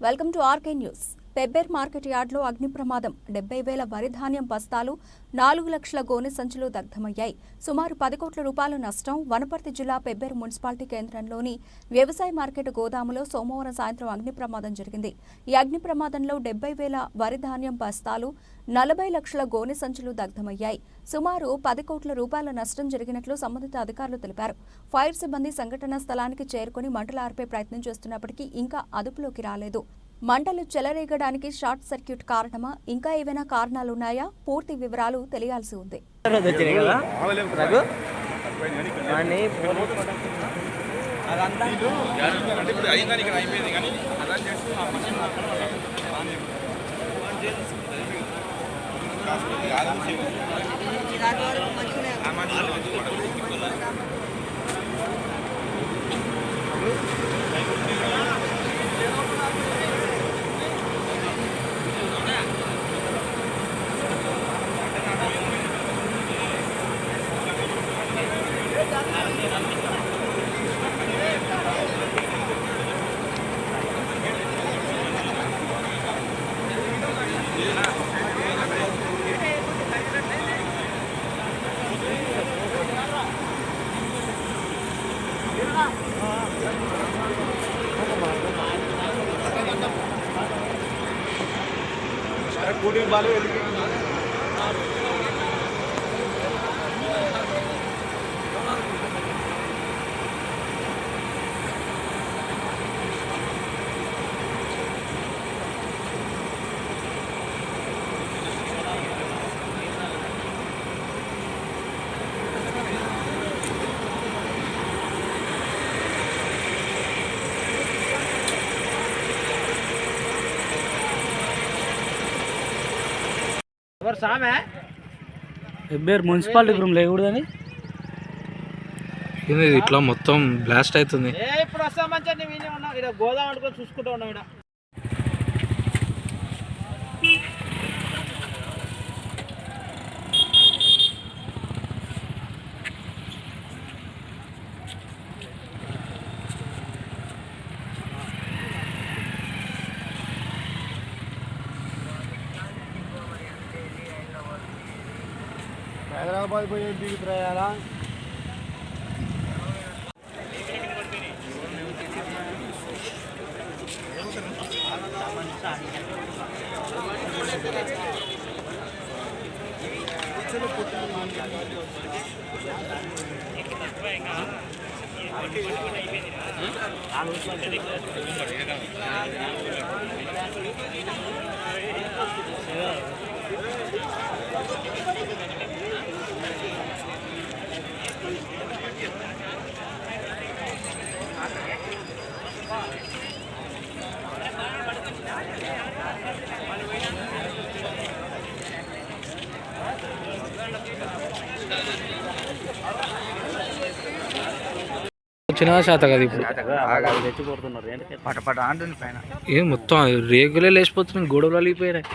Welcome to RK news. Pebbair market యార్డ్లో అగ్ని ప్రమాదం. 70,000 వరి ధాన్యం బస్తాలు, 4 లక్షల గోనె సంచులు దగ్ధమయ్యాయి. సుమారు 10 కోట్ల రూపాయల నష్టం. వనపర్తి జిల్లా పెబ్బేర్ మున్సిపాలిటీ కేంద్రంలోని వ్యవసాయ మార్కెట్ గోదాములో సోమవారం సాయంత్రం అగ్ని ప్రమాదం జరిగింది. ఈ అగ్ని ప్రమాదంలో 70,000 వరి ధాన్యం బస్తాలు, 40 లక్షల గోనె సంచులు దగ్ధమయ్యాయి. సుమారు 10 కోట్ల రూపాయల నష్టం జరిగినట్లు సంబంధిత అధికారులు తెలిపారు. ఫైర్ సిబ్బంది సంఘటనా స్థలానికి చేరుకుని మంటలు ఆర్పే ప్రయత్నం చేస్తున్నప్పటికీ ఇంకా అదుపులోకి రాలేదు. మంటలు చెలరేగడానికి షార్ట్ సర్క్యూట్ కారణమా, ఇంకా ఏవైనా కారణాలున్నాయా? పూర్తి వివరాలు తెలియాల్సి ఉంది. కూటింగ్ బాలు పెబ్బేర్ మున్సిపాలిటీ రూమ్ లేకూడదని ఇట్లా మొత్తం బ్లాస్ట్ అవుతుంది. ఇప్పుడు వస్తాం మంచిగా గోదాం అనుకొని చూసుకుంటూ ఉన్నాం ఇక్కడ. హైదరాబాద్ పోయి దిగి ప్రయాణా వచ్చిన శాత కదా ఇప్పుడు తెచ్చిపోతున్నారు పట పట అంటుంది పైన. ఏం మొత్తం రేగులే లేచిపోతున్నాయి, గొడవలు అలిగిపోయినాయి.